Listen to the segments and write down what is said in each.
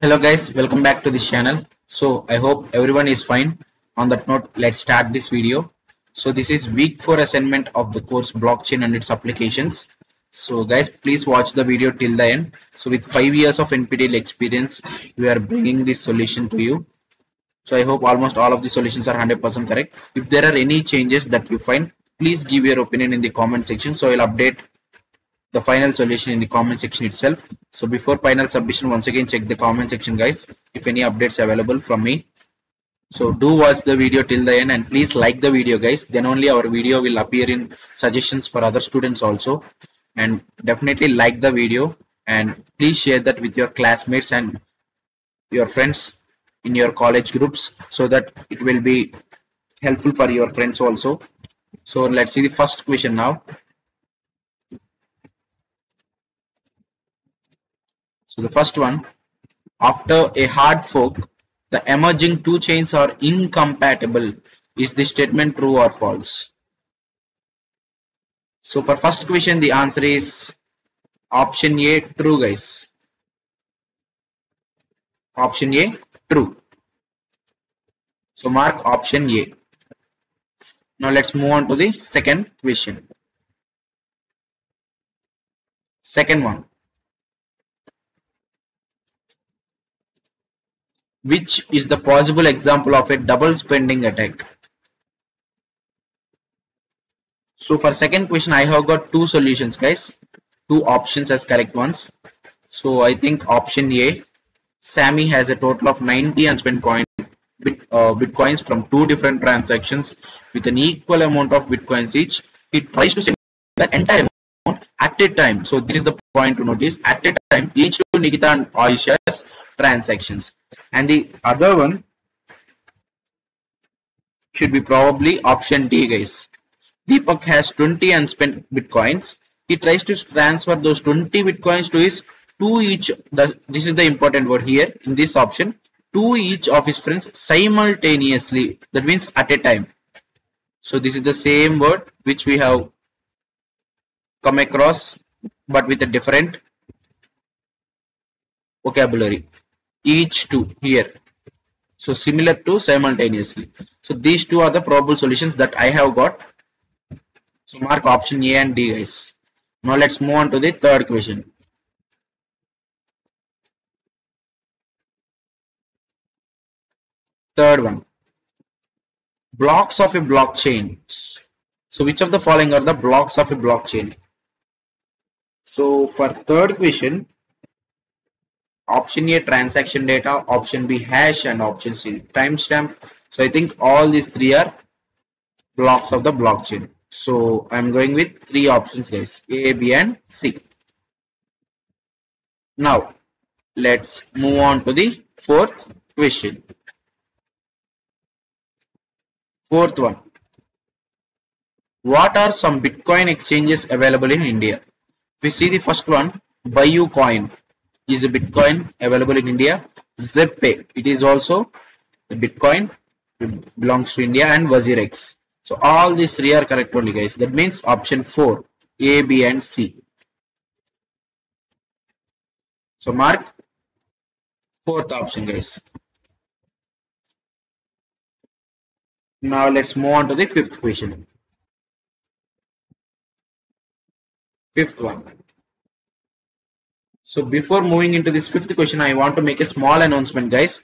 Hello guys, welcome back to this channel. So I hope everyone is fine. On that note, let's start this video. So this is week 4 assignment of the course blockchain and its applications. So guys, please watch the video till the end. So with 5 years of NPTEL experience, we are bringing this solution to you. So I hope almost all of the solutions are 100% correct. If there are any changes that you find, please give your opinion in the comment section. So I'll update the final solution in the comment section itself. So before final submission, once again check the comment section guys if any updates available from me. So do watch the video till the end and please like the video guys, then only our video will appear in suggestions for other students also. And definitely like the video and please share that with your classmates and your friends in your college groups so that it will be helpful for your friends also. So let's see the first question now. So the first one, after a hard fork, the emerging two chains are incompatible. Is this statement true or false? So for first question, the answer is option A, true guys. Option A, true. So mark option A. Now let's move on to the second question. Second one. Which is the possible example of a double spending attack? So for second question, I have got two solutions guys, two options as correct ones. So I think option A, Sammy has a total of 90 unspent bitcoins from two different transactions with an equal amount of bitcoins each. He tries to spend the entire amount at a time. So this is the point to notice, at a time each to Nikita and Aisha's transactions. And the other one should be probably option D guys. Deepak has 20 unspent bitcoins. He tries to transfer those 20 bitcoins to his this is the important word here in this option, to each of his friends simultaneously. That means at a time. So this is the same word which we have come across but with a different vocabulary. Each to here. So similar to simultaneously. So these two are the probable solutions that I have got. So mark option A and D guys. Now let's move on to the third question. Third one. Blocks of a blockchain. So which of the following are the blocks of a blockchain? So for third question, option A, transaction data, option B, hash, and option C, timestamp. So I think all these three are blocks of the blockchain. So I'm going with three options guys, A, B and C. Now let's move on to the fourth question. Fourth one. What are some Bitcoin exchanges available in India? If we see the first one, Coin is a Bitcoin available in India. ZPay, it is also a Bitcoin, it belongs to India, and WazirX. So all these three are correct only guys. That means option 4, A, B and C. So mark fourth option guys. Now let's move on to the fifth question. Fifth one. So before moving into this fifth question, I want to make a small announcement guys.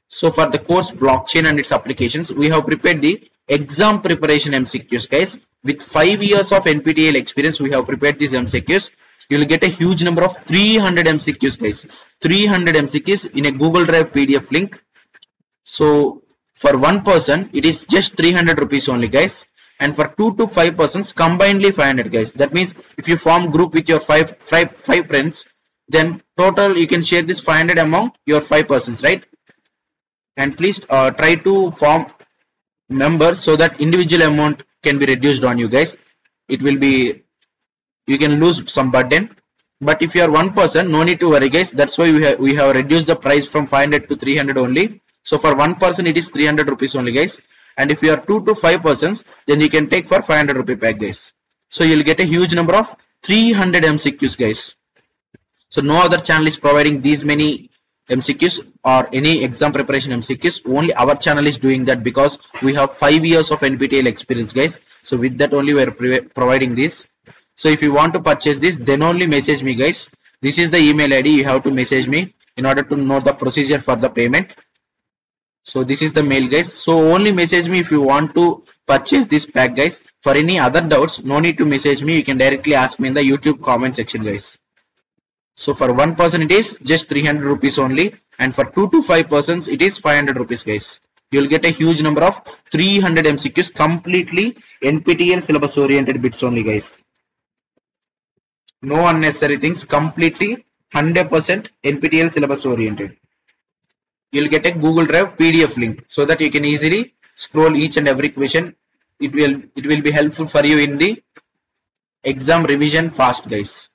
So for the course blockchain and its applications, we have prepared the exam preparation MCQs guys. With 5 years of NPTEL experience, we have prepared these MCQs. You will get a huge number of 300 MCQs guys. 300 MCQs in a Google Drive PDF link. So for one person, it is just 300 rupees only guys. And for 2 to 5 persons, combinedly 500 guys. That means if you form group with your five friends, then total you can share this 500 among your 5 persons, right? And please try to form members so that individual amount can be reduced on you guys. It will be, you can lose some burden. But if you are one person, no need to worry guys. That's why we have reduced the price from 500 to 300 only. So for one person it is 300 rupees only guys. And if you are 2 to 5 persons, then you can take for 500 rupee pack guys. So you'll get a huge number of 300 MCQs guys. So no other channel is providing these many MCQs or any exam preparation MCQs, only our channel is doing that because we have 5 years of NPTEL experience, guys. So with that only we are providing this. So if you want to purchase this, then only message me, guys. This is the email ID. You have to message me in order to know the procedure for the payment. So this is the mail, guys. So only message me if you want to purchase this pack, guys. For any other doubts, no need to message me. You can directly ask me in the YouTube comment section, guys. So for one person it is just 300 rupees only, and for 2 to 5 persons it is 500 rupees, guys. You will get a huge number of 300 MCQs, completely NPTEL syllabus oriented bits only, guys. No unnecessary things, completely 100% NPTEL syllabus oriented. You will get a Google Drive PDF link so that you can easily scroll each and every question. It will be helpful for you in the exam revision fast, guys.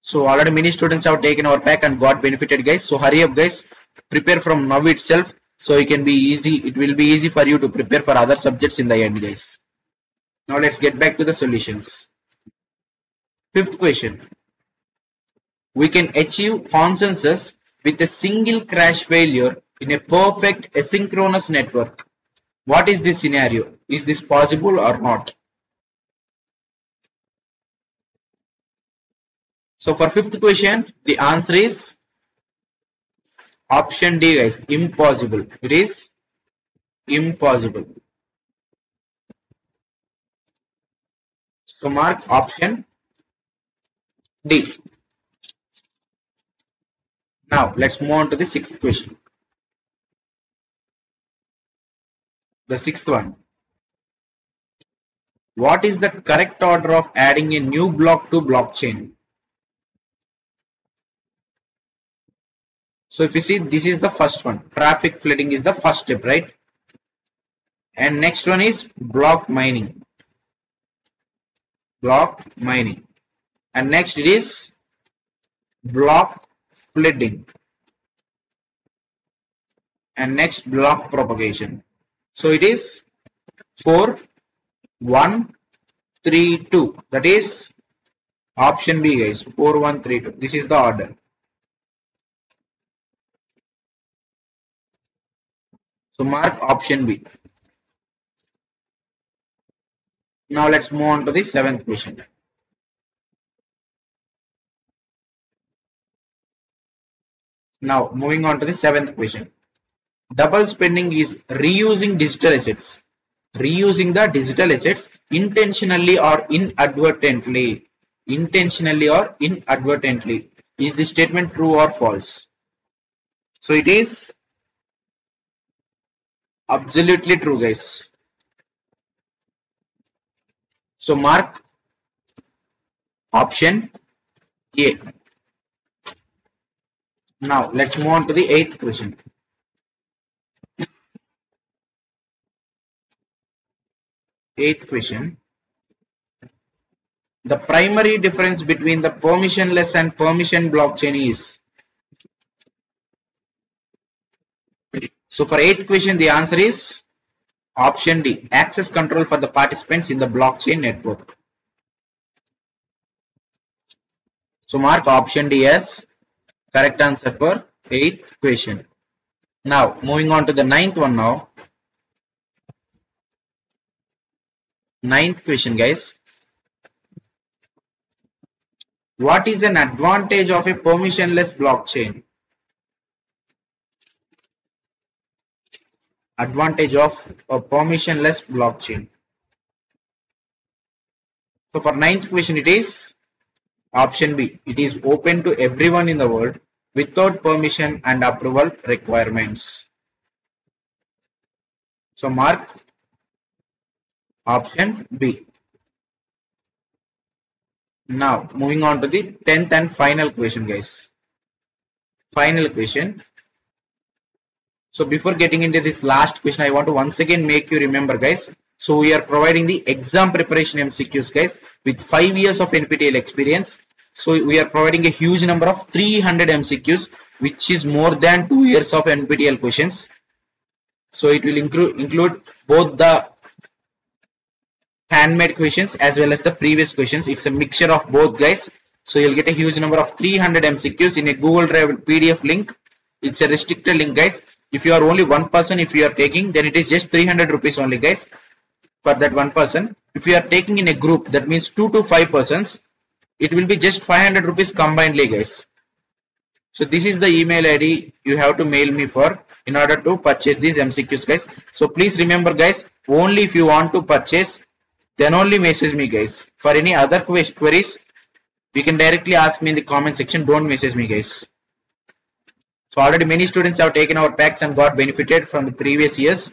So already many students have taken our pack and got benefited, guys. So hurry up, guys. Prepare from now itself, so it can be easy. It will be easy for you to prepare for other subjects in the end, guys. Now let's get back to the solutions. Fifth question. We can achieve consensus with a single crash failure in a perfect asynchronous network. What is this scenario? Is this possible or not? So for fifth question, the answer is option D, guys. Impossible. It is impossible. So mark option D. Now let's move on to the sixth question. The sixth one. What is the correct order of adding a new block to blockchain? So if you see, this is the first one. Traffic flooding is the first step, right? And next one is block mining. Block mining. And next it is block flooding. And next block propagation. So it is 4, 1, 3, 2. That is option B, guys. 4, 1, 3, 2. This is the order. So mark option B. Now let's move on to the seventh question. Now moving on to the seventh question. Double spending is reusing digital assets. Reusing the digital assets intentionally or inadvertently. Intentionally or inadvertently. Is the statement true or false? So it is absolutely true, guys. So mark option A. Now let's move on to the eighth question. Eighth question. The primary difference between the permissionless and permission blockchain is. So for eighth question, the answer is option D. Access control for the participants in the blockchain network. So mark option D as correct answer for eighth question. Now moving on to the ninth one now. Ninth question, guys. What is an advantage of a permissionless blockchain? Advantage of a permissionless blockchain. So for ninth question, it is option B. It is open to everyone in the world without permission and approval requirements. So mark option B. Now moving on to the 10th and final question, guys. Final question. So before getting into this last question, I want to once again make you remember, guys. So we are providing the exam preparation MCQs, guys, with 5 years of NPTEL experience. So we are providing a huge number of 300 MCQs, which is more than 2 years of NPTEL questions. So it will include both the handmade questions as well as the previous questions. It's a mixture of both, guys. So you'll get a huge number of 300 MCQs in a Google Drive PDF link. It's a restricted link, guys. If you are only one person, if you are taking, then it is just 300 rupees only, guys, for that one person. If you are taking in a group, that means 2 to 5 persons, it will be just 500 rupees combinedly, guys. So this is the email ID you have to mail me for in order to purchase these MCQs, guys. So please remember, guys, only if you want to purchase, then only message me, guys. For any other queries, you can directly ask me in the comment section. Don't message me, guys. So already many students have taken our packs and got benefited from the previous years.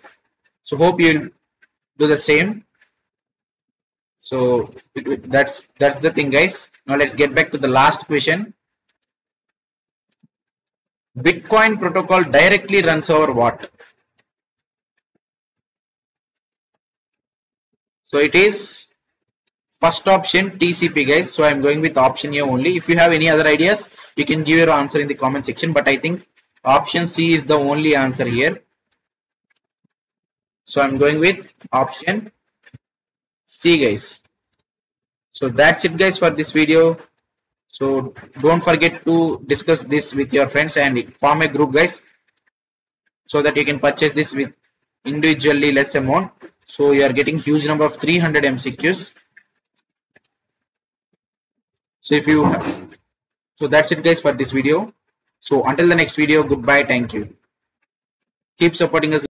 So hope you'll do the same. So that's the thing, guys. Now let's get back to the last question. Bitcoin protocol directly runs over what? So it is first option, TCP, guys. So I'm going with option A only. If you have any other ideas, you can give your answer in the comment section. But I think option C is the only answer here. So I'm going with option C, guys. So that's it, guys, for this video. So don't forget to discuss this with your friends and form a group, guys, so that you can purchase this with individually less amount. So you are getting huge number of 300 MCQs. So that's it, guys, for this video. So until the next video, goodbye. Thank you. Keep supporting us.